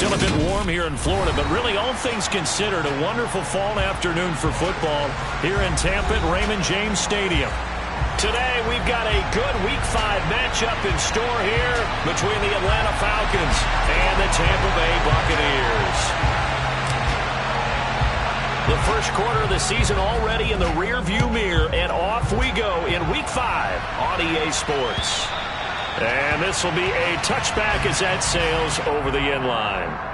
Still a bit warm here in Florida, but really all things considered, a wonderful fall afternoon for football here in Tampa at Raymond James Stadium. Today we've got a good Week 5 matchup in store here between the Atlanta Falcons and the Tampa Bay Buccaneers. The first quarter of the season already in the rear-view mirror, and off we go in Week 5 on EA Sports. And this will be a touchback as that sails over the end line.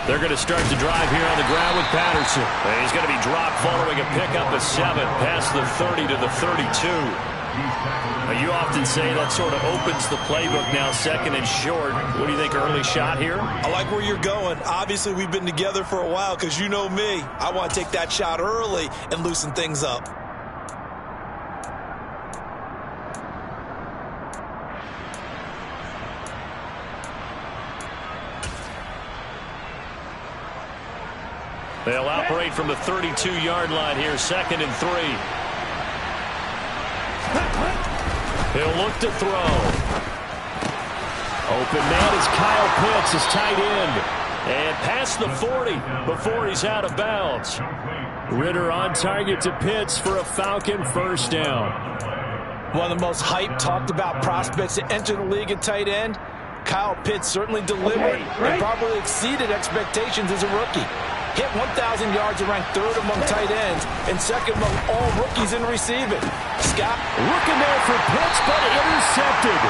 They're going to start the drive here on the ground with Patterson. And he's going to be dropped following a pickup of 7 past the 30 to the 32. Now, you often say that sort of opens the playbook now, second and short. What do you think, early shot here? I like where you're going. Obviously, we've been together for a while because you know me. I want to take that shot early and loosen things up. They'll operate from the 32-yard line here, 2nd and 3. He'll look to throw. Open man is Kyle Pitts, his tight end. And past the 40 before he's out of bounds. Ritter on target to Pitts for a Falcon first down. One of the most hyped, talked about prospects to enter the league at tight end. Kyle Pitts certainly delivered and probably exceeded expectations as a rookie. Hit 1,000 yards and ranked 3rd among tight ends and 2nd among all rookies in receiving. Scott looking there for Pitts, but intercepted.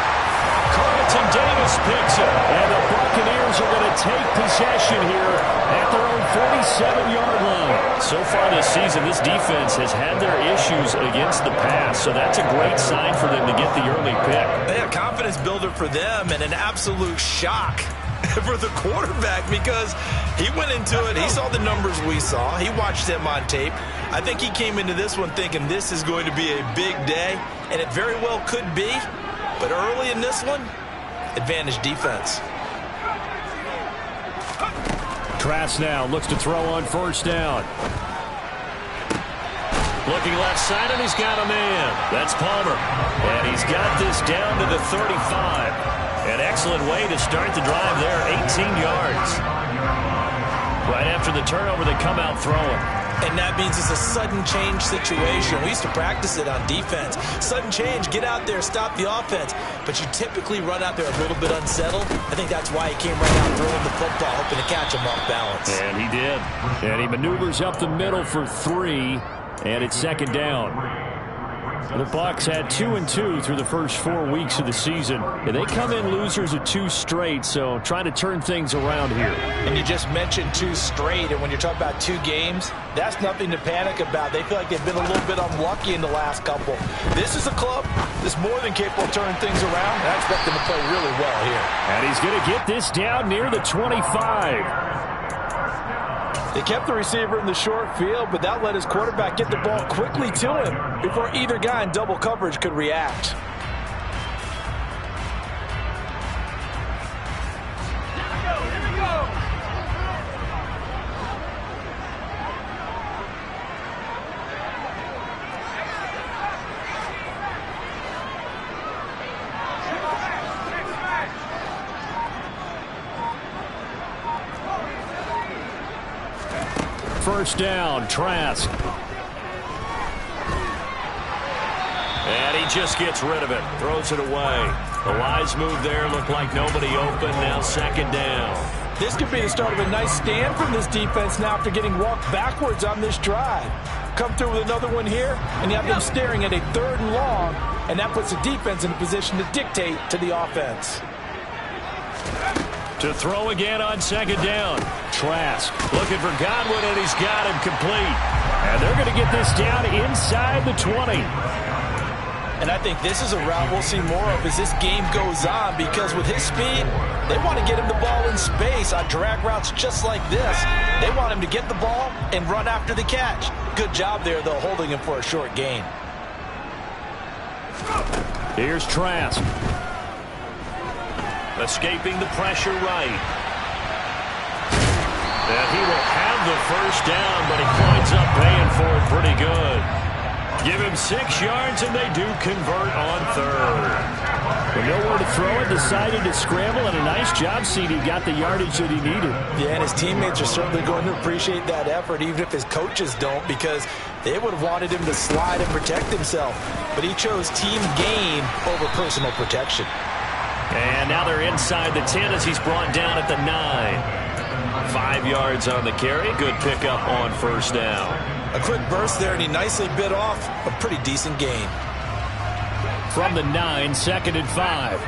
Carlton Davis picks it, and the Buccaneers are going to take possession here at their own 47-yard line. So far this season, this defense has had their issues against the pass, so that's a great sign for them to get the early pick. They a confidence builder for them and an absolute shock for the quarterback because he went into it. He saw the numbers we saw. He watched them on tape. I think he came into this one thinking this is going to be a big day, and it very well could be. But early in this one, advantage defense. Trask now looks to throw on first down. Looking left side, and he's got a man. That's Palmer. And he's got this down to the 35. An excellent way to start the drive there, 18 yards. Right after the turnover, they come out throwing. And that means it's a sudden change situation. We used to practice it on defense. Sudden change, get out there, stop the offense. But you typically run out there a little bit unsettled. I think that's why he came right out throwing the football, hoping to catch him off balance. And he did. And he maneuvers up the middle for 3, and it's 2nd down. The Bucs had 2-2 through the first 4 weeks of the season. And they come in losers of 2 straight, so trying to turn things around here. And you just mentioned 2 straight, and when you're talking about 2 games, that's nothing to panic about. They feel like they've been a little bit unlucky in the last couple. This is a club that's more than capable of turning things around, and I expect them to play really well here. And he's going to get this down near the 25. They kept the receiver in the short field, but that let his quarterback get the ball quickly to him before either guy in double coverage could react. First down, Trask. And he just gets rid of it, throws it away. The wise move there, looked like nobody open, now 2nd down. This could be the start of a nice stand from this defense now after getting walked backwards on this drive. Come through with another one here, and you have them staring at a 3rd and long, and that puts the defense in a position to dictate to the offense. To throw again on 2nd down. Trask looking for Godwin, and he's got him complete. And they're going to get this down inside the 20. And I think this is a route we'll see more of as this game goes on, because with his speed, they want to get him the ball in space on drag routes just like this. They want him to get the ball and run after the catch. Good job there, though, holding him for a short gain. Here's Trask. Escaping the pressure right. And he will have the first down, but he winds up paying for it pretty good. Give him 6 yards, and they do convert on third. With nowhere to throw it, decided to scramble, and a nice job, CD. Got the yardage that he needed. Yeah, and his teammates are certainly going to appreciate that effort, even if his coaches don't, because they would have wanted him to slide and protect himself. But he chose team gain over personal protection. And now they're inside the 10 as he's brought down at the 9. 5 yards on the carry. Good pickup on first down. A quick burst there, and he nicely bit off a pretty decent gain. From the 9, 2nd and 5.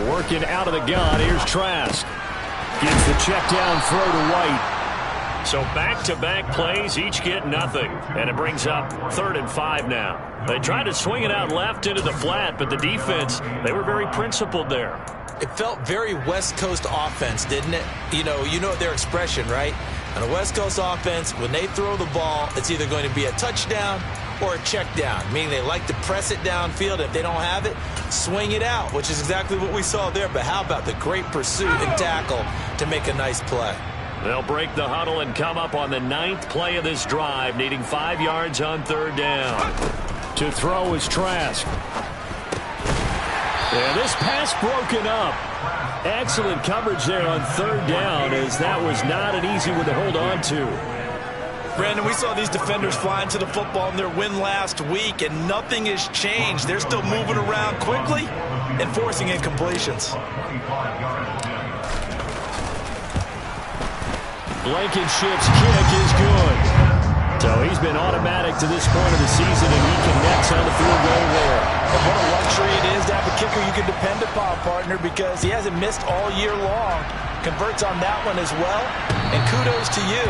Working out of the gun. Here's Trask. Gives the check down throw to White. So back-to-back plays, each get nothing. And it brings up 3rd and 5 now. They tried to swing it out left into the flat, but the defense, they were very principled there. It felt very West Coast offense, didn't it? You know their expression, right? On a West Coast offense, when they throw the ball, it's either going to be a touchdown or a check down, meaning they like to press it downfield. If they don't have it, swing it out, which is exactly what we saw there. But how about the great pursuit and tackle to make a nice play? They'll break the huddle and come up on the 9th play of this drive, needing 5 yards on 3rd down. To throw is Trask. And this pass broken up. Excellent coverage there on 3rd down, as that was not an easy one to hold on to. Brandon, we saw these defenders flying to the football in their win last week, and nothing has changed. They're still moving around quickly and forcing incompletions. Blankenship's kick is good. So he's been automatic to this point of the season, and he connects on the field goal there. And what a luxury it is to have a kicker you can depend upon, partner, because he hasn't missed all year long. Converts on that one as well. And kudos to you.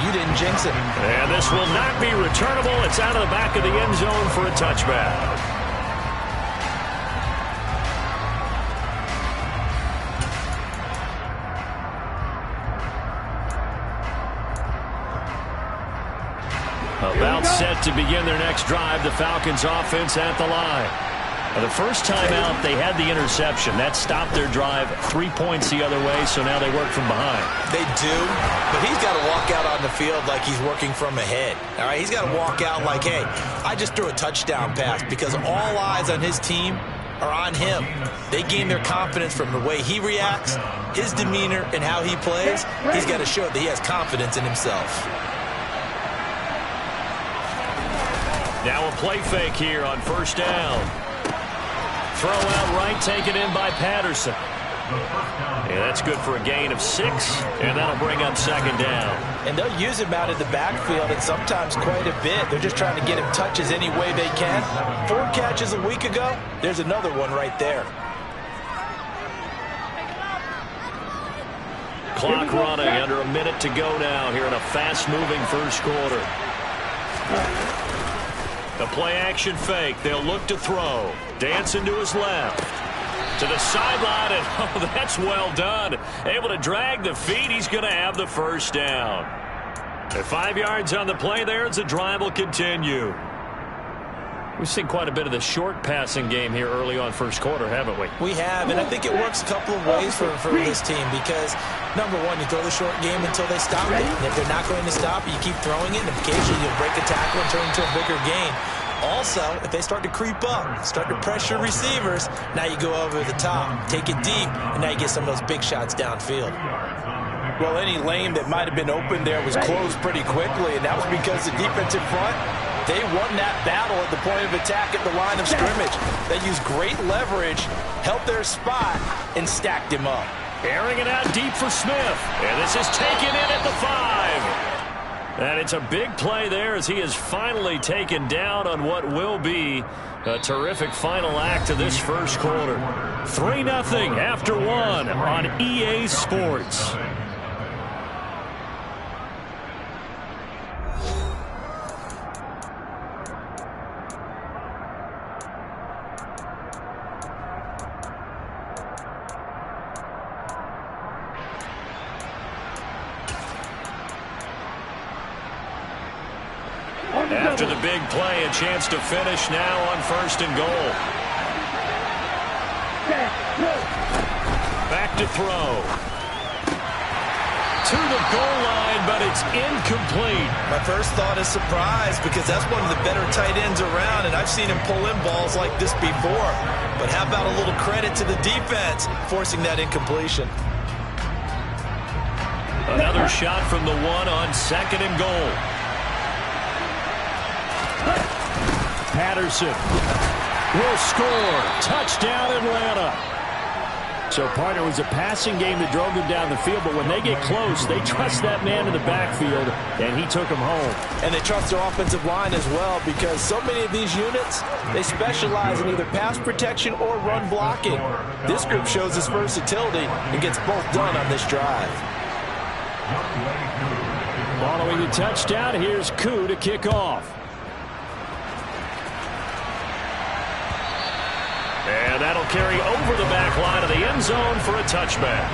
You didn't jinx it. And this will not be returnable. It's out of the back of the end zone for a touchback. About set to begin their next drive, the Falcons offense at the line. The first time out, they had the interception. That stopped their drive 3 points the other way, so now they work from behind. They do, but he's got to walk out on the field like he's working from ahead. All right, he's got to walk out like, hey, I just threw a touchdown pass, because all eyes on his team are on him. They gain their confidence from the way he reacts, his demeanor, and how he plays. He's got to show that he has confidence in himself. Now a play fake here on first down. Throw out right, taken in by Patterson. And that's good for a gain of 6, and that'll bring up 2nd down. And they'll use him out in the backfield, and sometimes quite a bit. They're just trying to get him touches any way they can. 4 catches a week ago. There's another one right there. Clock running, under a minute to go now here in a fast-moving first quarter. The play-action fake. They'll look to throw. Dancing to his left. To the sideline, and oh, that's well done. Able to drag the feet. He's going to have the first down. At 5 yards on the play there, as the drive will continue. We've seen quite a bit of the short passing game here early on first quarter, haven't we? We have, and I think it works a couple of ways for this team, because, number one, you throw the short game until they stop it. And if they're not going to stop it, you keep throwing it, and occasionally you'll break a tackle and turn it into a bigger gain. Also, if they start to creep up, start to pressure receivers, now you go over the top, take it deep, and now you get some of those big shots downfield. Well, any lane that might have been open there was closed pretty quickly, and that was because the defensive front, they won that battle at the point of attack at the line of scrimmage. They used great leverage, held their spot, and stacked him up. Airing it out deep for Smith. And this is taken in at the 5. And it's a big play there as he is finally taken down on what will be A terrific final act of this first quarter. 3-0 after one on EA Sports. After the big play, a chance to finish now on 1st and goal. Back to throw. To the goal line, but it's incomplete. My first thought is surprise, because that's one of the better tight ends around, and I've seen him pull in balls like this before. But how about a little credit to the defense forcing that incompletion? Another shot from the one on 2nd and goal. Patterson will score. Touchdown, Atlanta. So, partner, it was a passing game that drove them down the field, but when they get close, they trust that man in the backfield, and he took them home. And they trust their offensive line as well, because so many of these units, they specialize in either pass protection or run blocking. This group shows its versatility and gets both done on this drive. Following the touchdown, here's Koo to kick off. And that'll carry over the back line of the end zone for a touchback.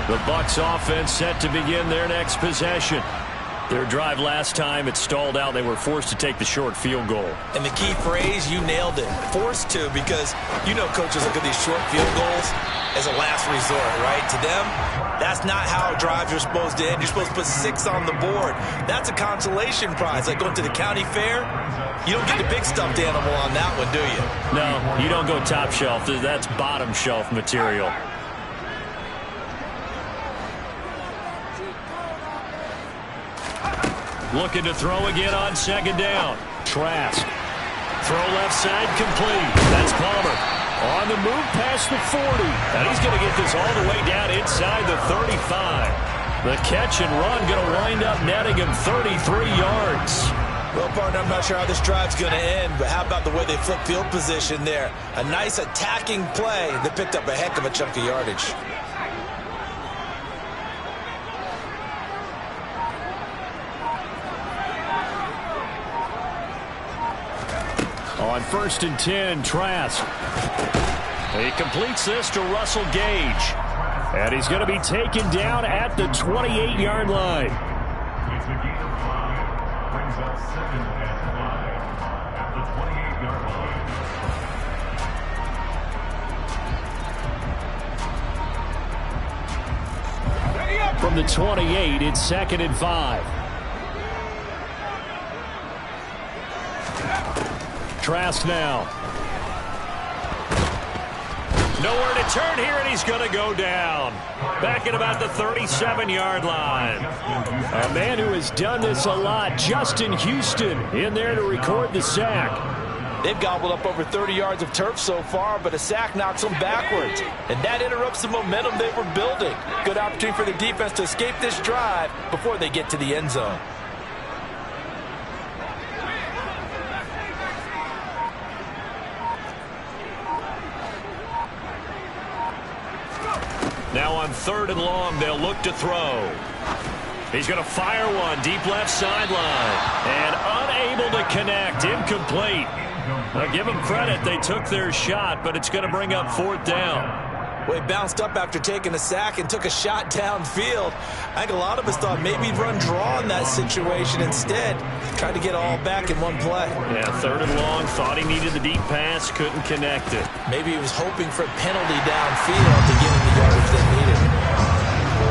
The Bucs offense set to begin their next possession. Their drive last time, it stalled out. They were forced to take the short field goal. And the key phrase, you nailed it, forced to, because you know coaches look at these short field goals as a last resort, right? To them, that's not how drives are supposed to end. You're supposed to put 6 on the board. That's a consolation prize. Like going to the county fair, you don't get the big stuffed animal on that one, do you? No, you don't go top shelf. That's bottom shelf material. Looking to throw again on 2nd down. Trask. Throw left side complete. That's Palmer. On the move past the 40. And he's going to get this all the way down inside the 35. The catch and run going to wind up netting him 33 yards. Well, partner, I'm not sure how this drive's going to end, but how about the way they flip field position there? A nice attacking play that picked up a heck of a chunk of yardage. On 1st and 10, Trask. He completes this to Russell Gage. And he's going to be taken down at the 28-yard line. From the 28, it's 2nd and 5. Trask now. Nowhere to turn here, and he's going to go down. Back at about the 37-yard line. A man who has done this a lot, Justin Houston, in there to record the sack. They've gobbled up over 30 yards of turf so far, but a sack knocks them backwards. And that interrupts the momentum they were building. Good opportunity for the defense to escape this drive before they get to the end zone. Now on 3rd and long, they'll look to throw. He's going to fire one deep left sideline. And unable to connect. Incomplete. Now give them credit. They took their shot, but it's going to bring up 4th down. Well, he bounced up after taking a sack and took a shot downfield. I think a lot of us thought maybe he'd run draw in that situation. Instead, tried to get all back in one play. Yeah, 3rd and long. Thought he needed the deep pass. Couldn't connect it. Maybe he was hoping for a penalty downfield to give him the yardage they needed.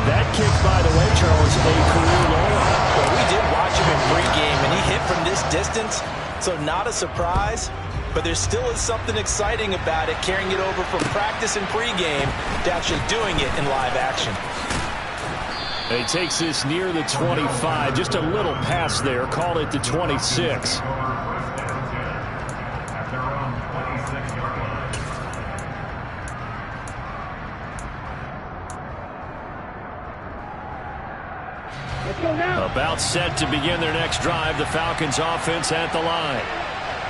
That kick, by the way, Charles, a career low. Well, we did watch him in pregame, and he hit from this distance, so not a surprise. But there still is something exciting about it, carrying it over from practice and pregame to actually doing it in live action. He takes this near the 25, just a little pass there, call it the 26. About set to begin their next drive. The Falcons offense at the line.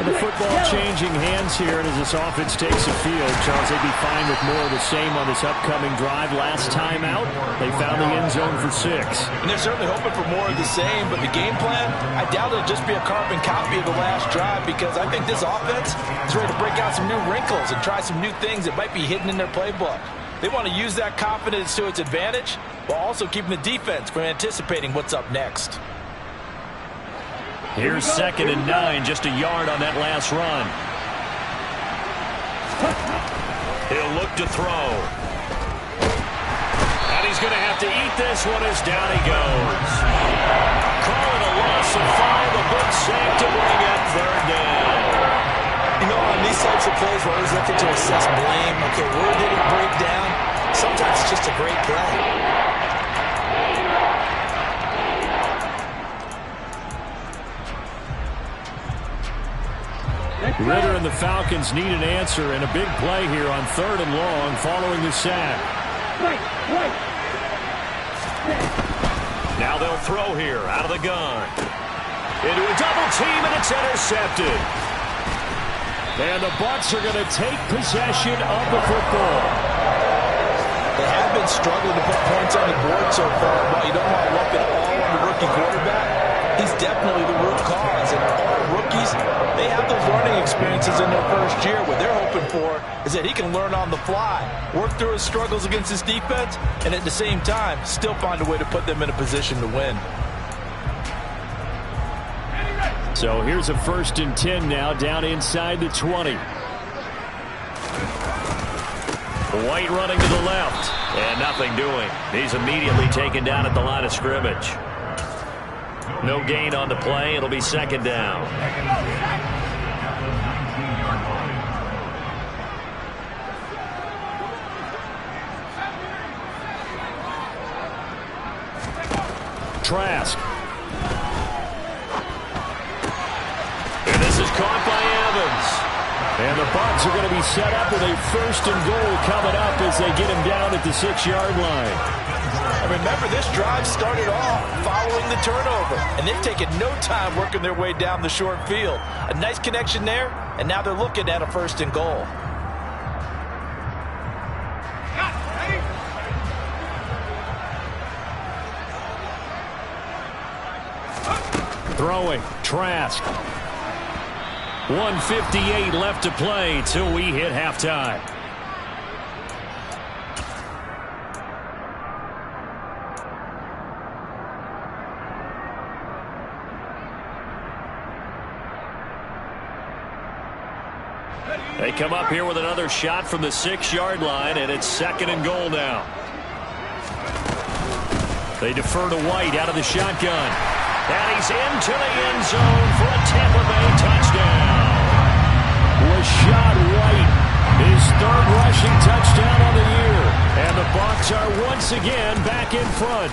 And the football changing hands here, and as this offense takes the field, Charles, they'd be fine with more of the same on this upcoming drive. Last time out, they found the end zone for 6. And they're certainly hoping for more of the same, but the game plan, I doubt it'll just be a carbon copy of the last drive, because I think this offense is ready to break out some new wrinkles and try some new things that might be hidden in their playbook. They want to use that confidence to its advantage while also keeping the defense from anticipating what's up next. Here's 2nd and 9, just a yard on that last run. He'll look to throw. And he's going to have to eat this one as down he goes. Calling a loss of 5, a big sack to bring up 3rd down. You know, on these types of plays, we're always looking to assess blame. Okay, where did it break down? Sometimes it's just a great play. Ridder and the Falcons need an answer, and a big play here on 3rd and long following the sack. Now they'll throw here out of the gun. Into a double team, and it's intercepted. And the Bucs are going to take possession of the football. They have been struggling to put points on the board so far. While you don't want to lump it all on the rookie quarterback, he's definitely the root cause. And all rookies, they have those learning experiences in their first year. What they're hoping for is that he can learn on the fly, work through his struggles against his defense, and at the same time, still find a way to put them in a position to win. So here's a 1st and 10 now, down inside the 20. White running to the left, and nothing doing. He's immediately taken down at the line of scrimmage. No gain on the play. It'll be 2nd down. Trask. And this is caught by Evans. And the Bucs are going to be set up with a 1st and goal coming up as they get him down at the 6-yard line. And remember, this drive started off following the turnover, and they've taken no time working their way down the short field. A nice connection there, and now they're looking at a 1st and goal. Throwing, Trask. 1:58 left to play till we hit halftime. They come up here with another shot from the 6-yard line, and it's 2nd and goal now. They defer to White out of the shotgun. And he's into the end zone for a Tampa Bay touchdown. Rachaad White, his 3rd rushing touchdown on the year. And the Bucs are once again back in front.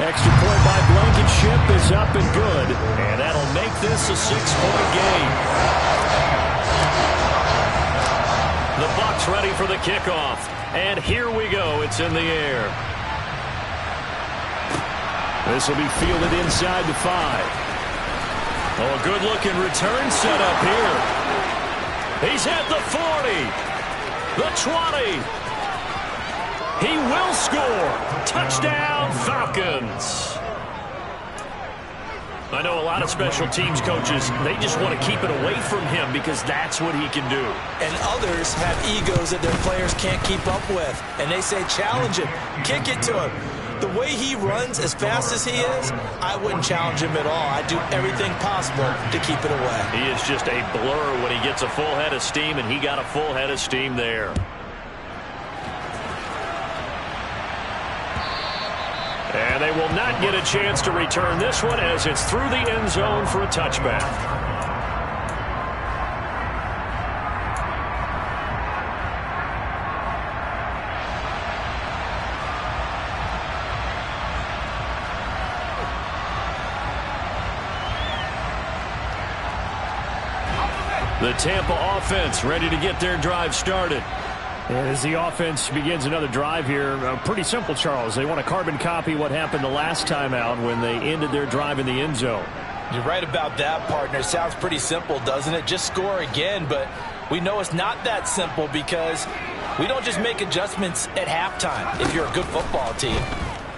Extra point by Blankenship is up and good. And that'll make this a 6-point game. The Bucs ready for the kickoff. And here we go. It's in the air. This will be fielded inside the 5. Oh, a good-looking return set up here. He's at the 40. The 20. He will score. Touchdown, Falcons. I know a lot of special teams coaches, they just want to keep it away from him because that's what he can do. And others have egos that their players can't keep up with. And they say, challenge him. Kick it to him. The way he runs, as fast as he is, I wouldn't challenge him at all. I'd do everything possible to keep it away. He is just a blur when he gets a full head of steam, and he got a full head of steam there. And they will not get a chance to return this one as it's through the end zone for a touchback. The Tampa offense ready to get their drive started. And as the offense begins another drive here, pretty simple, Charles. They want to carbon copy what happened the last time out when they ended their drive in the end zone. You're right about that, partner. Sounds pretty simple, doesn't it? Just score again, but we know it's not that simple because we don't just make adjustments at halftime if you're a good football team.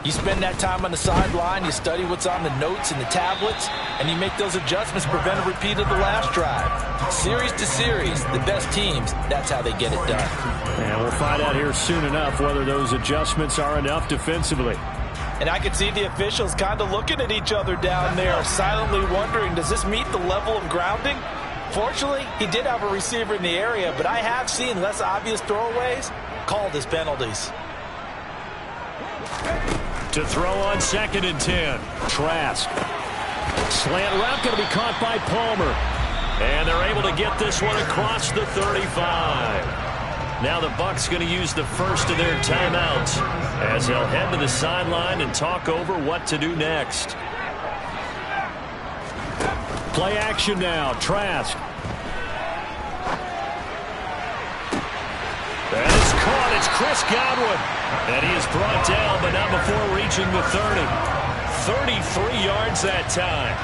You spend that time on the sideline, you study what's on the notes and the tablets, and you make those adjustments to prevent a repeat of the last drive. Series to series, the best teams, that's how they get it done. And we'll find out here soon enough whether those adjustments are enough defensively. And I could see the officials kind of looking at each other down there, silently wondering, does this meet the level of grounding? Fortunately, he did have a receiver in the area, but I have seen less obvious throwaways called as penalties. To throw on 2nd and 10. Trask. Slant route going to be caught by Palmer. And they're able to get this one across the 35. Now the Bucs going to use the first of their timeouts as they'll head to the sideline and talk over what to do next. Play action now. Trask. That is caught. It's Chris Godwin. And he is brought down, but not before reaching the 30. 33 yards that time.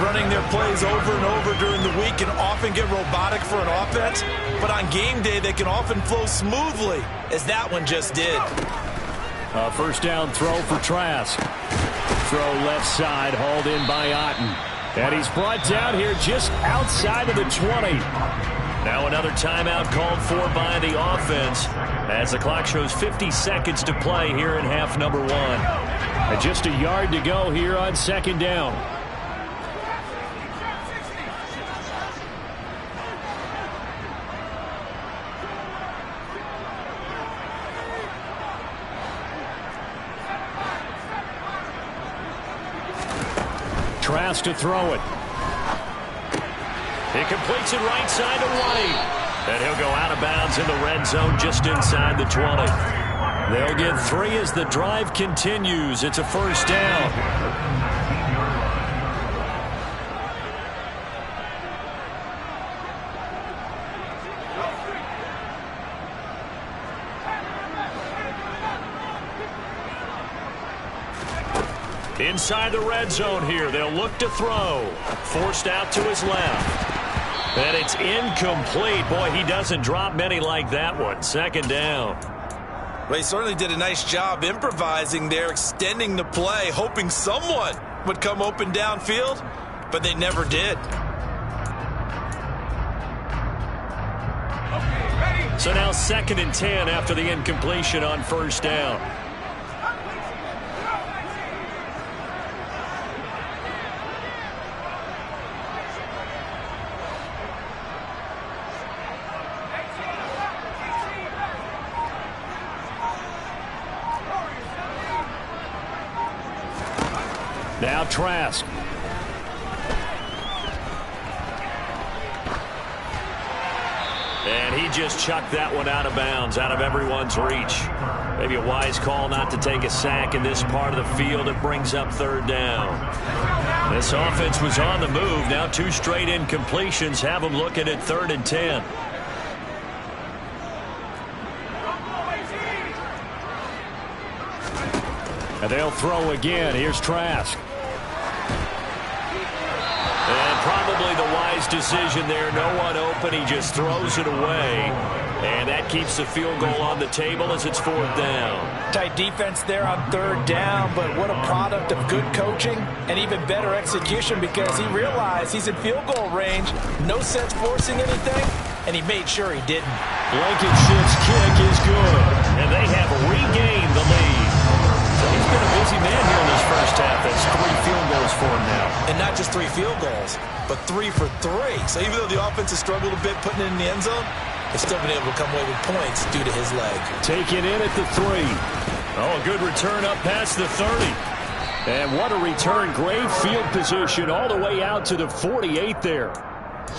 Running their plays over and over during the week can often get robotic for an offense, but on game day they can often flow smoothly, as that one just did. A first down throw for Trask. Throw left side, hauled in by Otten. And he's brought down here just outside of the 20. Now another timeout called for by the offense as the clock shows 50 seconds to play here in half number 1. And just a yard to go here on 2nd down. Trask to throw it. He completes it right side to White. And he'll go out of bounds in the red zone just inside the 20. They'll get 3 as the drive continues. It's a first down. Inside the red zone here. They'll look to throw. Forced out to his left. And it's incomplete. Boy, he doesn't drop many like that one. 2nd down. Well, he certainly did a nice job improvising there, extending the play, hoping someone would come open downfield, but they never did. So now 2nd and 10 after the incompletion on first down. Now Trask. And he just chucked that one out of bounds, out of everyone's reach. Maybe a wise call not to take a sack in this part of the field. It brings up 3rd down. This offense was on the move. Now 2 straight incompletions have them looking at 3rd and 10. And they'll throw again. Here's Trask. And probably the wise decision there. No one open. He just throws it away. And that keeps the field goal on the table as it's 4th down. Tight defense there on 3rd down, but what a product of good coaching and even better execution because he realized he's in field goal range. No sense forcing anything, and he made sure he didn't. Blankenship's kick is good. And they have regained the lead. So he's been a busy man here in this first half. That's 3 field goals for him now. And not just 3 field goals, but 3 for 3. So even though the offense has struggled a bit putting it in the end zone, they've still been able to come away with points due to his leg. Taken in at the 3. Oh, a good return up past the 30. And what a return. Great field position all the way out to the 48 there.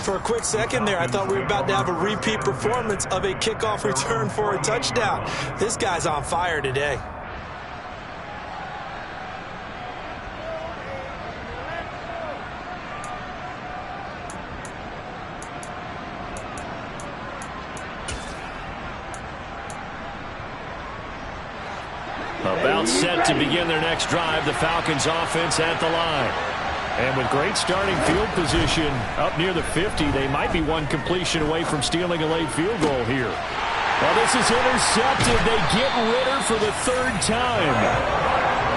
For a quick second there, I thought we were about to have a repeat performance of a kickoff return for a touchdown. This guy's on fire today. About set to begin their next drive, the Falcons offense at the line. And with great starting field position up near the 50, they might be one completion away from stealing a late field goal here. Well, this is intercepted. They get Ritter for the third time.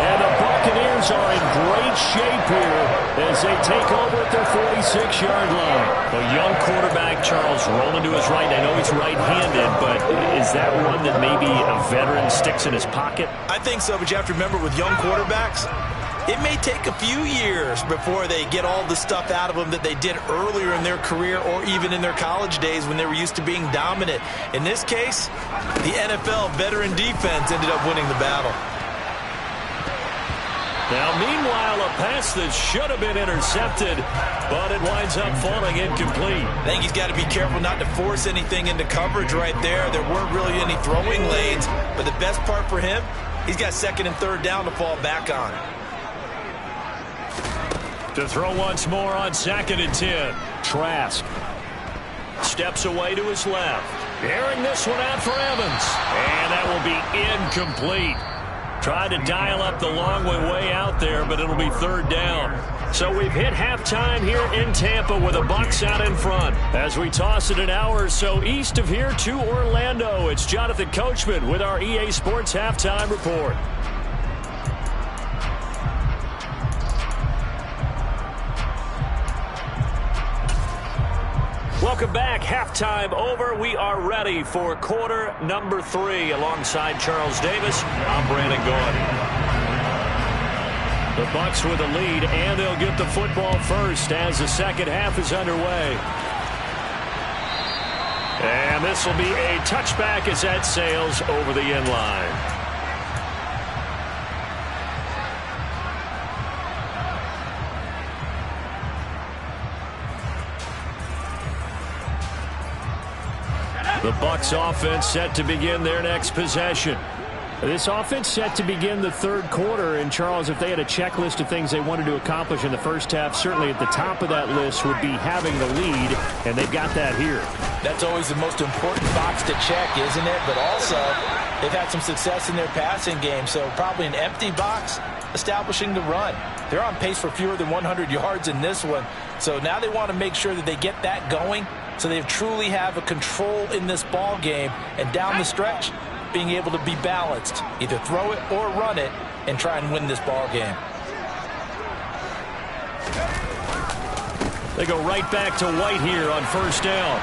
And the Buccaneers are in great shape here as they take over at their 46-yard line. A young quarterback, Charles, rolling to his right. I know he's right-handed, but is that one that maybe a veteran sticks in his pocket? I think so, but you have to remember with young quarterbacks, it may take a few years before they get all the stuff out of them that they did earlier in their career or even in their college days when they were used to being dominant. In this case, the NFL veteran defense ended up winning the battle. Now, meanwhile, a pass that should have been intercepted, but it winds up falling incomplete. I think he's got to be careful not to force anything into coverage right there. There weren't really any throwing lanes, but the best part for him, he's got second and third down to fall back on. To throw once more on 2nd and 10. Trask steps away to his left. Airing this one out for Evans. And that will be incomplete. Tried to dial up the long way out there, but it'll be third down. So we've hit halftime here in Tampa with the Bucs out in front. As we toss it an hour or so east of here to Orlando, it's Jonathan Coachman with our EA Sports Halftime Report. Welcome back. Halftime over. We are ready for quarter number 3. Alongside Charles Davis, I'm Brandon Gaudin. The Bucs with a lead, and they'll get the football first as the second half is underway. And this will be a touchback as that sails over the end line. The Bucs offense set to begin their next possession. This offense set to begin the third quarter. And, Charles, if they had a checklist of things they wanted to accomplish in the first half, certainly at the top of that list would be having the lead, and they've got that here. That's always the most important box to check, isn't it? But also, they've had some success in their passing game, so probably an empty box establishing the run. They're on pace for fewer than 100 yards in this one, so now they want to make sure that they get that going so they truly have a control in this ball game, and down the stretch, being able to be balanced, either throw it or run it, and try and win this ball game. They go right back to White here on first down.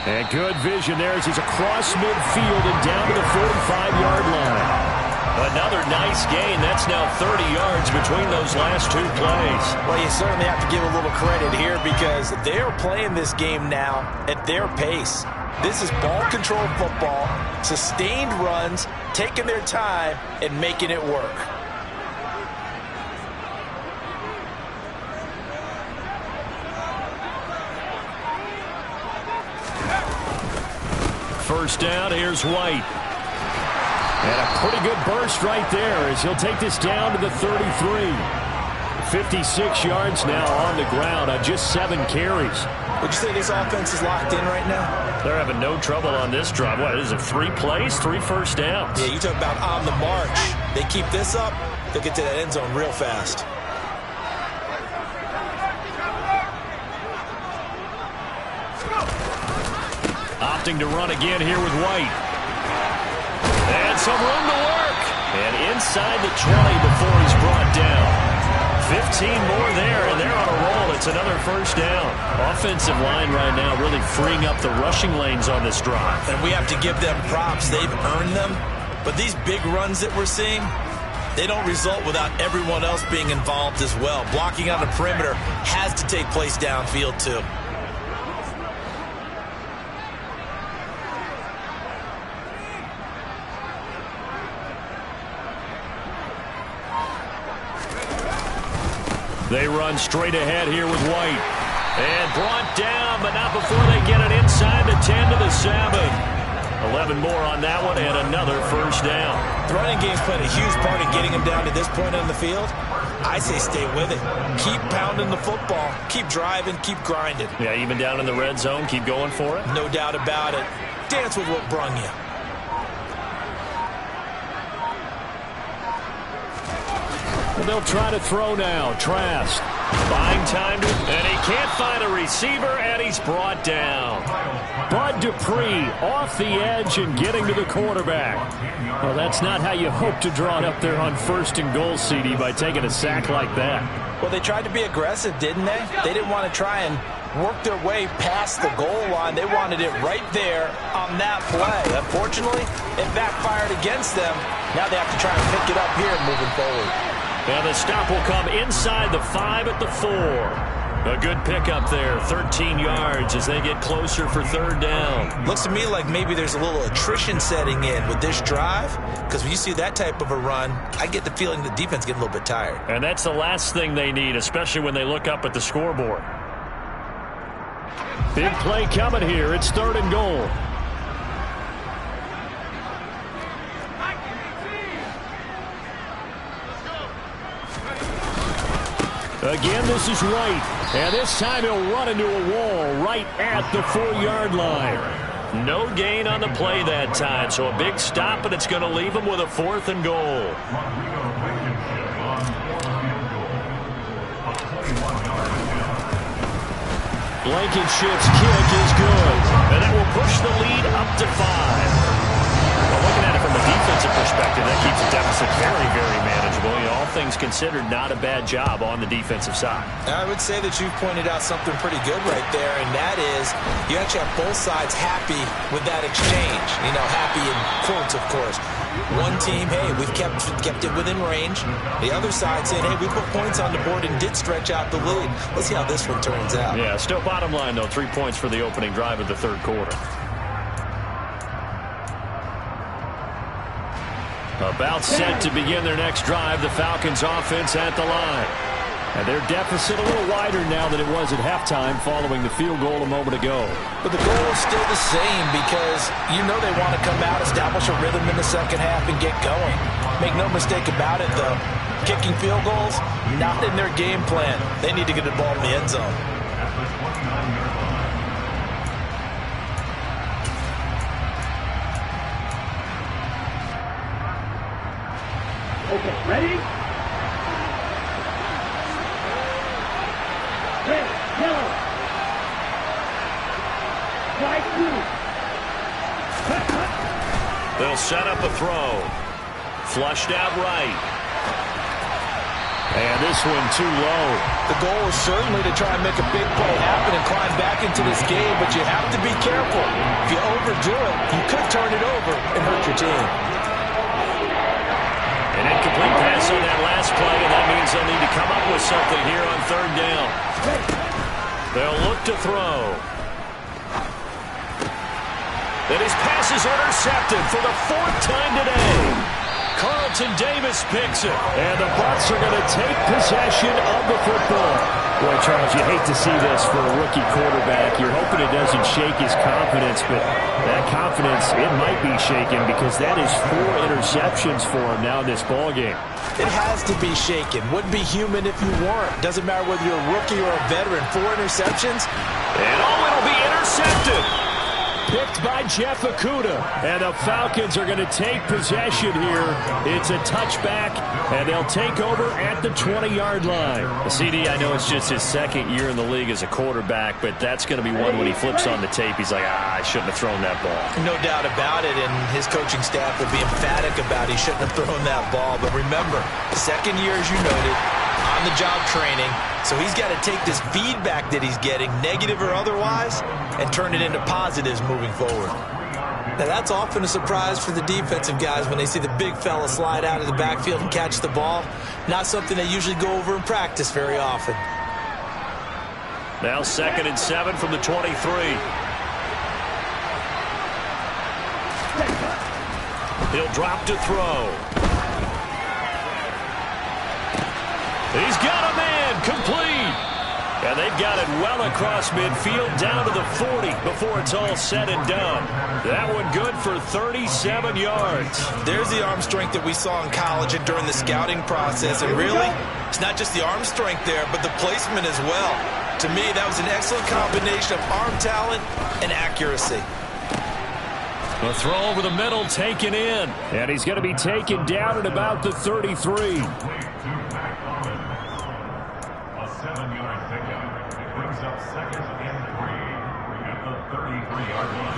And good vision there as he's across midfield and down to the 45-yard line. Another nice gain. That's now 30 yards between those last two plays. Well, you certainly have to give a little credit here because they're playing this game now at their pace. This is ball control football, sustained runs, taking their time, and making it work. First down, here's White. And a pretty good burst right there as he'll take this down to the 33. 56 yards now on the ground on just 7 carries. Would you say this offense is locked in right now? They're having no trouble on this drive. What is it, 3 plays, 3 first downs? Yeah, you talk about on the march. They keep this up, they'll get to that end zone real fast. Opting to run again here with White. And some room to work. And inside the 20 before he's brought down. 15 more there, and they're on a roll. It's another first down. Offensive line right now really freeing up the rushing lanes on this drive. And we have to give them props. They've earned them. But these big runs that we're seeing, they don't result without everyone else being involved as well. Blocking on the perimeter has to take place downfield too. They run straight ahead here with White. And brought down, but not before they get it inside the 10 to the 7. 11 more on that one, and another first down. The running game's played a huge part in getting them down to this point on the field. I say stay with it. Keep pounding the football. Keep driving. Keep grinding. Yeah, even down in the red zone, keep going for it. No doubt about it. Dance with what brung you. And they'll try to throw now. Trask. Buying time, and he can't find a receiver, and he's brought down. Bud Dupree off the edge and getting to the quarterback. Well, that's not how you hope to draw it up there on 1st and goal, CD, by taking a sack like that. Well, they tried to be aggressive, didn't they? They didn't want to try and work their way past the goal line. They wanted it right there on that play. Unfortunately, it backfired against them. Now they have to try and pick it up here moving forward. And the stop will come inside the 5 at the 4. A good pickup there, 13 yards as they get closer for 3rd down. Looks to me like maybe there's a little attrition setting in with this drive, because when you see that type of a run, I get the feeling the defense getting a little bit tired. And that's the last thing they need, especially when they look up at the scoreboard. Big play coming here. It's 3rd and goal. Again, this is White. And this time he'll run into a wall right at the 4-yard line. No gain on the play that time, so a big stop, and it's going to leave him with a 4th and goal. Blankenship's kick is good. And that will push the lead up to 5. Well, looking at it from a defensive perspective, that keeps the deficit very, very manageable. You know, all things considered, not a bad job on the defensive side. I would say that you've pointed out something pretty good right there, and that is you actually have both sides happy with that exchange. You know, happy in quotes, of course. One team, hey, we've kept it within range. The other side saying, hey, we put points on the board and did stretch out the lead. Let's see how this one turns out. Yeah, still bottom line, though, 3 points for the opening drive of the 3rd quarter. About set to begin their next drive, the Falcons offense at the line. And their deficit a little wider now than it was at halftime following the field goal a moment ago. But the goal is still the same because you know they want to come out, establish a rhythm in the second half, and get going. Make no mistake about it, though. Kicking field goals, not in their game plan. They need to get the ball in the end zone. Okay, ready? Red, yellow. White, blue. They'll set up a throw. Flushed out right. And this one too low. The goal is certainly to try and make a big play happen and climb back into this game, but you have to be careful. If you overdo it, you could turn it over and hurt your team. An incomplete pass on that last play, and that means they'll need to come up with something here on 3rd down. They'll look to throw. And his pass is intercepted for the 4th time today. Carlton Davis picks it. And the Bucs are going to take possession of the football. Boy, Charles, you hate to see this for a rookie quarterback. You're hoping it doesn't shake his confidence, but that confidence, it might be shaken because that is 4 interceptions for him now in this ballgame. It has to be shaken. Wouldn't be human if you weren't. Doesn't matter whether you're a rookie or a veteran. 4 interceptions. And it'll be intercepted. Picked by Jeff Okudah. And the Falcons are going to take possession here. It's a touchback, and they'll take over at the 20-yard line. CD, I know it's just his 2nd year in the league as a quarterback, but that's going to be one when he flips on the tape. He's like, I shouldn't have thrown that ball. No doubt about it, and his coaching staff will be emphatic about he shouldn't have thrown that ball. But remember, 2nd year, as you noted, on-the-job training. So he's got to take this feedback that he's getting, negative or otherwise, and turn it into positives moving forward. Now, that's often a surprise for the defensive guys when they see the big fella slide out of the backfield and catch the ball. Not something they usually go over in practice very often. Now 2nd and 7 from the 23. He'll drop to throw. He's got a man, complete. And they've got it well across midfield down to the 40 before it's all said and done. That one good for 37 yards. There's the arm strength that we saw in college and during the scouting process. And really, it's not just the arm strength there, but the placement as well. To me, that was an excellent combination of arm talent and accuracy. The throw over the middle taken in. And he's going to be taken down at about the 33. A 7-yard pickup. It brings up second and 3 at the 33-yard line.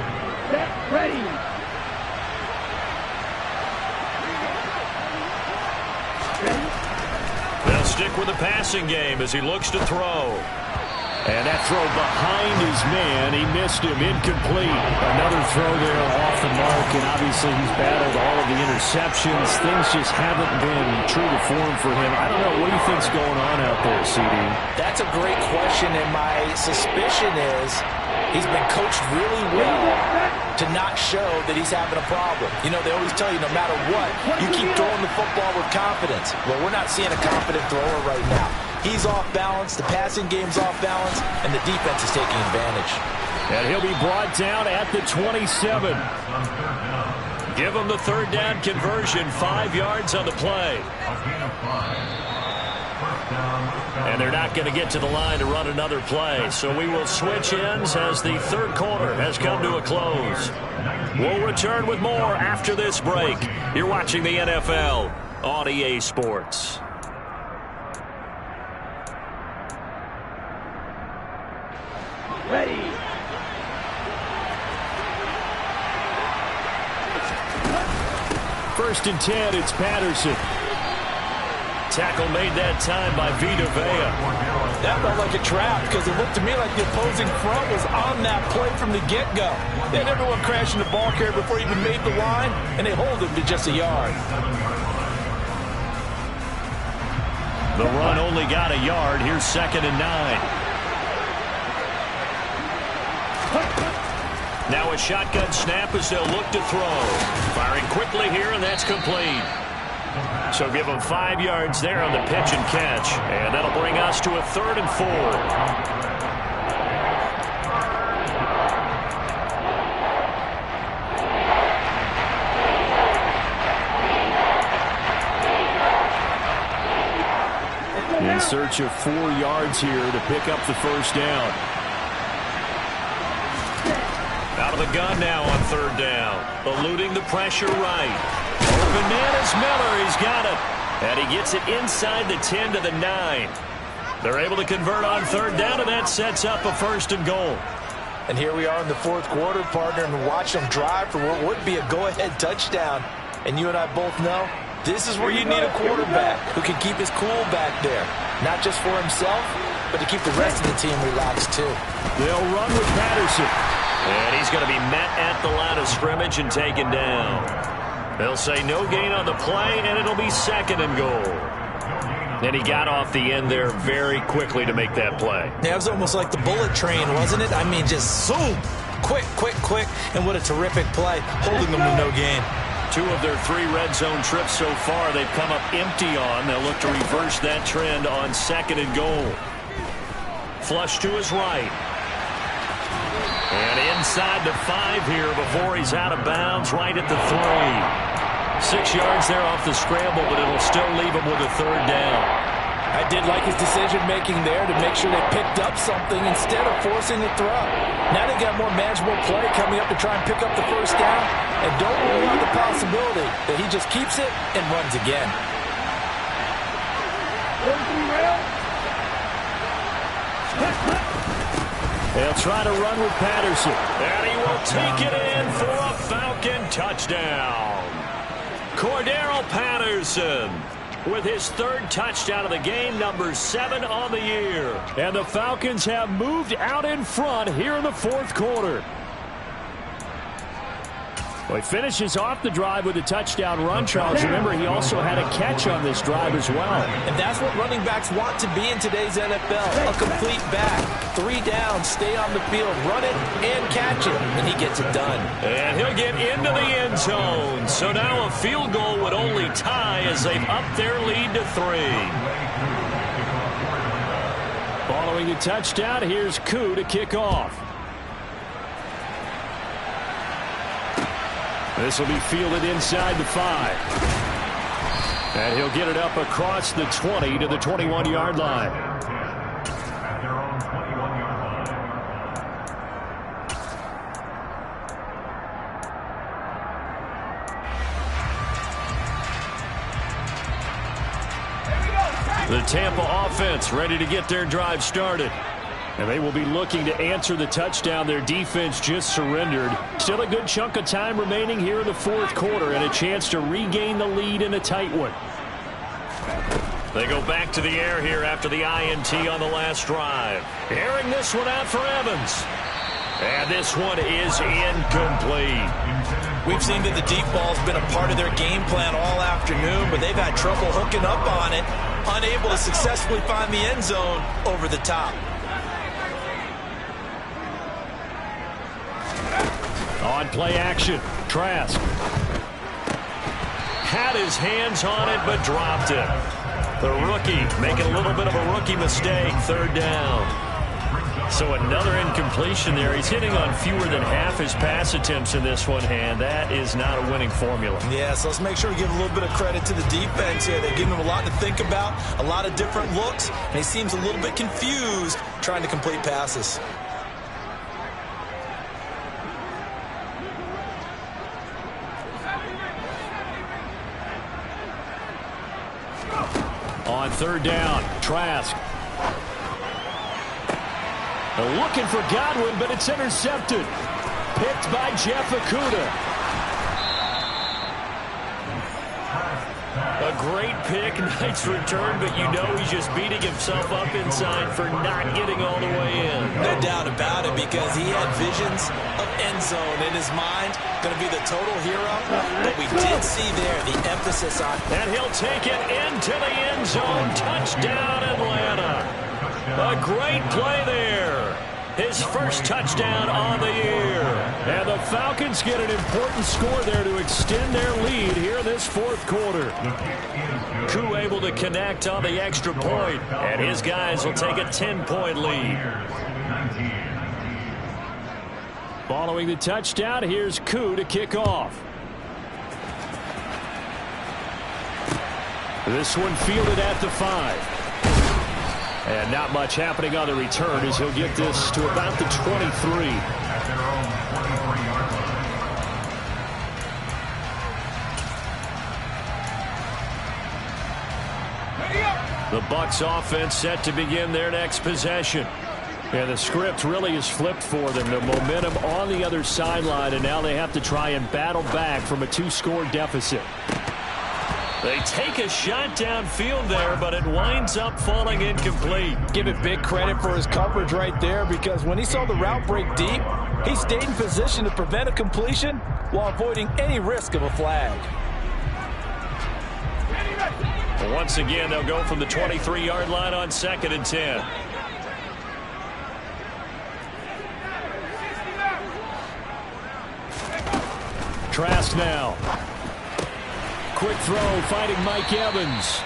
Set, ready. They'll stick with the passing game as he looks to throw. And that throw behind his man, he missed him, incomplete. Another throw there off the mark, and obviously he's battled all of the interceptions. Things just haven't been true to form for him. I don't know, what do you think's going on out there, CD? That's a great question, and my suspicion is he's been coached really well to not show that he's having a problem. You know, they always tell you no matter what, you keep throwing the football with confidence. Well, we're not seeing a confident thrower right now. He's off balance, the passing game's off balance, and the defense is taking advantage. And he'll be brought down at the 27. Give him the third down conversion, 5 yards on the play. And they're not going to get to the line to run another play. So we will switch ends as the third quarter has come to a close. We'll return with more after this break. You're watching the NFL on EA Sports. Ready. First and 10, it's Patterson. Tackle made that time by Vita Vea. That felt like a trap because it looked to me like the opposing front was on that play from the get-go. They had everyone crashing the ball carrier before he even made the line, and they hold him to just a yard. The run only got a yard. Here's 2nd and 9. Now a shotgun snap as they'll look to throw. Firing quickly here, and that's complete. So give them 5 yards there on the pitch and catch. And that'll bring us to a 3rd and 4. In search of 4 yards here to pick up the first down. Out of the gun now on 3rd down. Eluding the pressure right. Open man is Miller. He's got it. And he gets it inside the 10 to the 9. They're able to convert on 3rd down, and that sets up a 1st and goal. And here we are in the 4th quarter, partner, and watch them drive for what would be a go-ahead touchdown. And you and I both know this is where you need a quarterback who can keep his cool back there. Not just for himself, but to keep the rest of the team relaxed, too. They'll run with Patterson. And he's going to be met at the line of scrimmage and taken down. They'll say no gain on the play, and it'll be 2nd and goal. And he got off the end there very quickly to make that play. Yeah, it was almost like the bullet train, wasn't it? I mean, just zoom. Quick, quick, quick. And what a terrific play, holding them to no gain. 2 of their 3 red zone trips so far they've come up empty on. They'll look to reverse that trend on 2nd and goal. Flush to his right. And inside the 5 here before he's out of bounds, right at the 3. 6 yards there off the scramble, but it'll still leave him with a 3rd down. I did like his decision-making there to make sure they picked up something instead of forcing a throw. Now they got more manageable play coming up to try and pick up the 1st down, and don't rule out the possibility that he just keeps it and runs again. They'll try to run with Patterson. And he will take it in for a Falcon touchdown. Cordero Patterson with his 3rd touchdown of the game, number 7 on the year. And the Falcons have moved out in front here in the 4th quarter. Well, he finishes off the drive with a touchdown run, Charles. Remember, he also had a catch on this drive as well. And that's what running backs want to be in today's NFL, a complete back. 3 down, stay on the field, run it, and catch it, and he gets it done. And he'll get into the end zone. So now a field goal would only tie as they've upped their lead to 3. Following the touchdown, here's Koo to kick off. This will be fielded inside the 5. And he'll get it up across the 20 to the 21-yard line. At their own 21-yard line. The Tampa offense ready to get their drive started. And they will be looking to answer the touchdown their defense just surrendered. Still a good chunk of time remaining here in the fourth quarter and a chance to regain the lead in a tight one. They go back to the air here after the INT on the last drive. Airing this one out for Evans. And this one is incomplete. We've seen that the deep ball's been a part of their game plan all afternoon, but they've had trouble hooking up on it, unable to successfully find the end zone over the top. On play action, Trask. Had his hands on it, but dropped it. The rookie making a little bit of a rookie mistake, third down. So another incompletion there. He's hitting on fewer than half his pass attempts in this one, and that is not a winning formula. Yeah, so let's make sure we give a little bit of credit to the defense here. They're giving him a lot to think about, a lot of different looks, and he seems a little bit confused trying to complete passes. On third down, Trask. They're looking for Godwin, but it's intercepted. Picked by Jeff Okudah. A great pick, nice return, but you know he's just beating himself up inside for not getting all the way in. No doubt about it, because he had visions of end zone in his mind. Going to be the total hero, but we did see there the emphasis on. And he'll take it into the end zone. Touchdown, Atlanta. A great play there. His first touchdown on the year. And the Falcons get an important score there to extend their lead here in this fourth quarter. Koo able to connect on the extra point, and his guys will take a 10-point lead. Following the touchdown, here's Koo to kick off. This one fielded at the 5. And not much happening on the return as he'll get this to about the 23. The Bucs offense set to begin their next possession. And the script really is flipped for them. The momentum on the other sideline, and now they have to try and battle back from a 2-score deficit. They take a shot downfield there, but it winds up falling incomplete. Give it big credit for his coverage right there, because when he saw the route break deep, he stayed in position to prevent a completion while avoiding any risk of a flag. Once again, they'll go from the 23-yard line on 2nd and 10. Trask now. Quick throw, finding Mike Evans.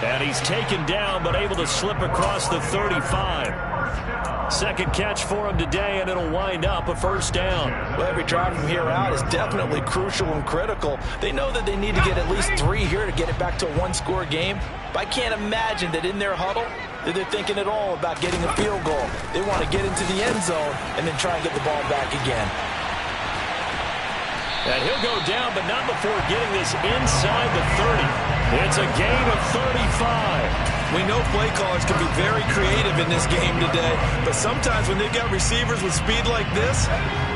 And he's taken down, but able to slip across the 35. Second catch for him today, and it'll wind up a first down. Well, every drive from here out is definitely crucial and critical. They know that they need to get at least 3 here to get it back to a 1-score game. But I can't imagine that in their huddle that they're thinking at all about getting a field goal. They want to get into the end zone and then try and get the ball back again. And he'll go down, but not before getting this inside the 30. It's a gain of 35. We know play callers can be very creative in this game today, but sometimes when they've got receivers with speed like this,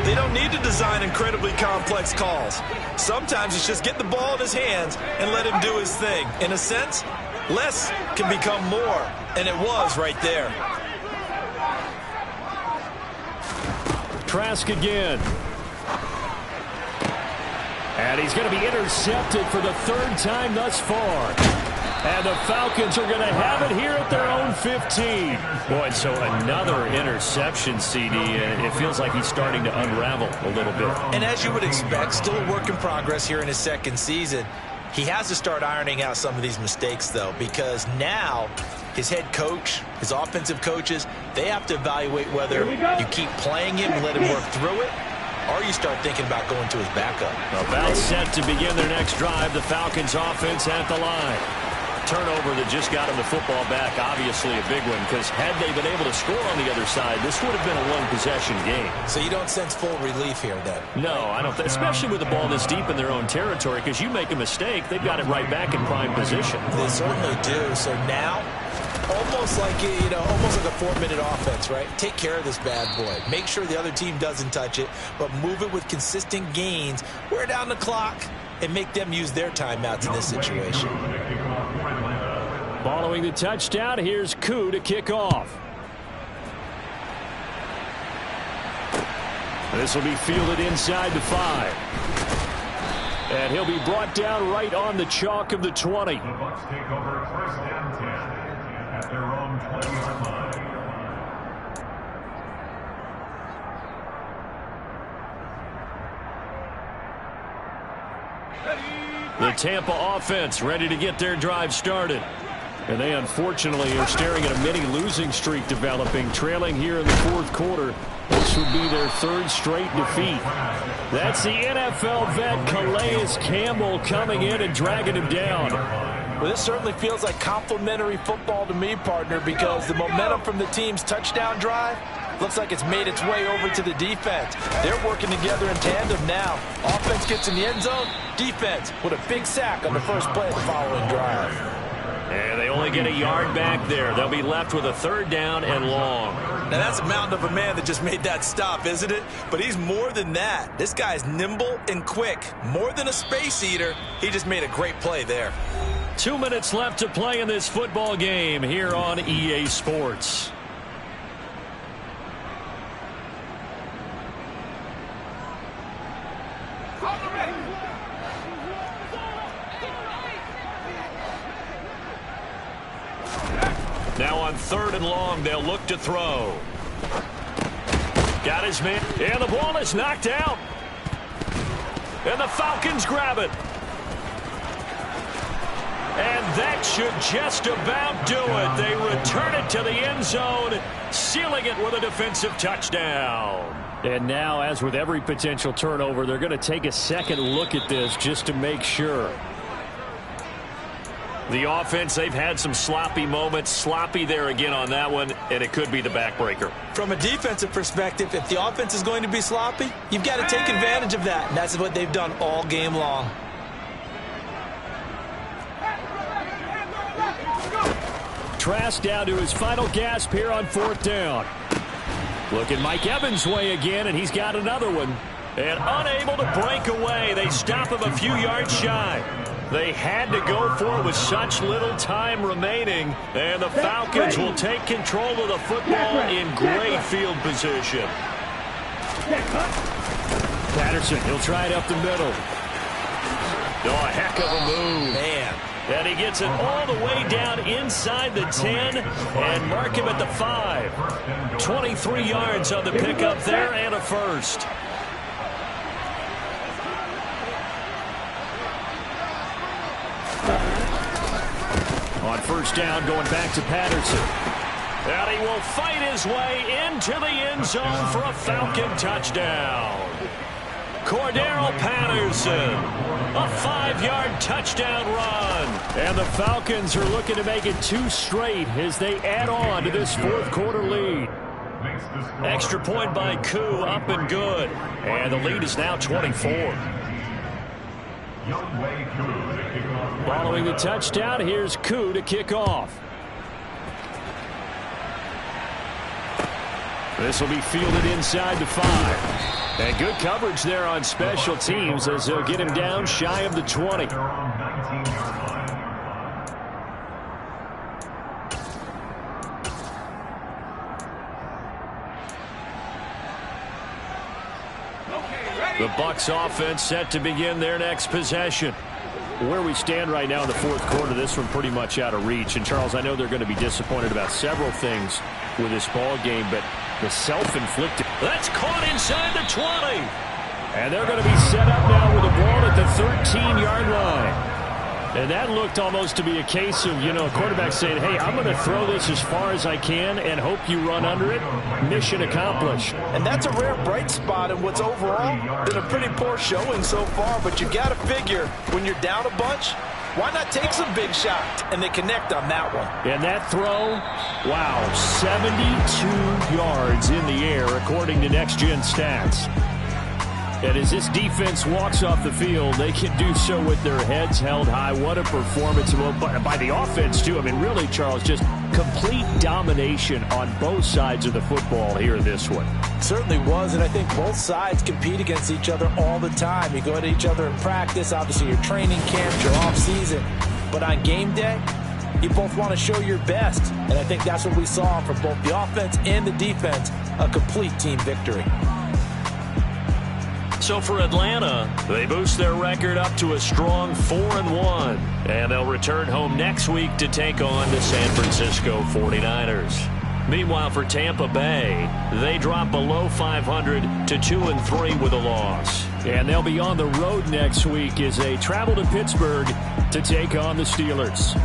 they don't need to design incredibly complex calls. Sometimes it's just get the ball in his hands and let him do his thing. In a sense, less can become more, and it was right there. Trask again. And he's going to be intercepted for the 3rd time thus far. And the Falcons are going to have it here at their own 15. Boy, so another interception, CD. It feels like he's starting to unravel a little bit. And as you would expect, still a work in progress here in his 2nd season. He has to start ironing out some of these mistakes, though, because now his head coach, his offensive coaches, they have to evaluate whether you keep playing him and let him work through it, or you start thinking about going to his backup. About set to begin their next drive. The Falcons offense at the line. Turnover that just got him the football back. Obviously a big one, because had they been able to score on the other side, this would have been a one-possession game. So you don't sense full relief here, then? No, I don't. Especially with the ball this deep in their own territory, because you make a mistake, they've got it right back in prime position. They certainly do. So now almost like a 4-minute offense, right? Take care of this bad boy. Make sure the other team doesn't touch it, but move it with consistent gains. Wear down the clock and make them use their timeouts in this situation. Following the touchdown, here's Koo to kick off. This will be fielded inside the 5. And he'll be brought down right on the chalk of the 20. The Bucs take over first and 10 at their own 20-yard line. The Tampa offense ready to get their drive started. And they unfortunately are staring at a mini losing streak developing, trailing here in the 4th quarter. This would be their 3rd straight defeat. That's the NFL vet Calais Campbell coming in and dragging him down. Well, this certainly feels like complimentary football to me, partner, because the momentum from the team's touchdown drive looks like it's made its way over to the defense. They're working together in tandem now. Offense gets in the end zone. Defense with a big sack on the first play of the following drive. And they only get a yard back there. They'll be left with a 3rd down and long. Now, that's a mountain of a man that just made that stop, isn't it? But he's more than that. This guy's nimble and quick. More than a space eater. He just made a great play there. 2 minutes left to play in this football game here on EA Sports. Now on 3rd and long, they'll look to throw. Got his man, and the ball is knocked out. And the Falcons grab it. And that should just about do it. They return it to the end zone, sealing it with a defensive touchdown. And now, as with every potential turnover, they're going to take a second look at this just to make sure. The offense, they've had some sloppy moments. Sloppy there again on that one, and it could be the backbreaker. From a defensive perspective, if the offense is going to be sloppy, you've got to take advantage of that. And that's what they've done all game long. Trask down to his final gasp here on 4th down. Looking Mike Evans' way again, and he's got another one. And unable to break away, they stop him a few yards shy. They had to go for it with such little time remaining, and the Falcons will take control of the football in great field position. Patterson, he'll try it up the middle. Oh, a heck of a move. Man. And he gets it all the way down inside the 10 and mark him at the 5. 23 yards on the pickup there and a first. On 1st down, going back to Patterson. And he will fight his way into the end zone for a Falcon touchdown. Cordero Patterson, a 5-yard touchdown run. And the Falcons are looking to make it 2 straight as they add on to this 4th quarter lead. Extra point by Koo, up and good. And the lead is now 24. Following the touchdown, here's Koo to kick off. This will be fielded inside the 5. And good coverage there on special teams as they'll get him down shy of the 20. The Bucs offense set to begin their next possession. Where we stand right now in the 4th quarter, this one pretty much out of reach. And, Charles, I know they're going to be disappointed about several things with this ball game, but the self-inflicted. That's caught inside the 20. And they're going to be set up now with the ball at the 13-yard line. And that looked almost to be a case of, a quarterback saying, hey, I'm going to throw this as far as I can and hope you run under it. Mission accomplished. And that's a rare bright spot in what's overall been a pretty poor showing so far. But you got to figure when you're down a bunch, why not take some big shots? And they connect on that one. And that throw, wow, 72 yards in the air according to Next Gen Stats. And as this defense walks off the field, they can do so with their heads held high. What a performance by the offense, too. I mean, really, Charles, just complete domination on both sides of the football here in this one. Certainly was, and I think both sides compete against each other all the time. You go at each other in practice, obviously your training camps, your off-season. But on game day, you both want to show your best. And I think that's what we saw from both the offense and the defense, a complete team victory. So for Atlanta, they boost their record up to a strong 4-1. And they'll return home next week to take on the San Francisco 49ers. Meanwhile, for Tampa Bay, they drop below 500 to 2-3 with a loss. And they'll be on the road next week as they travel to Pittsburgh to take on the Steelers.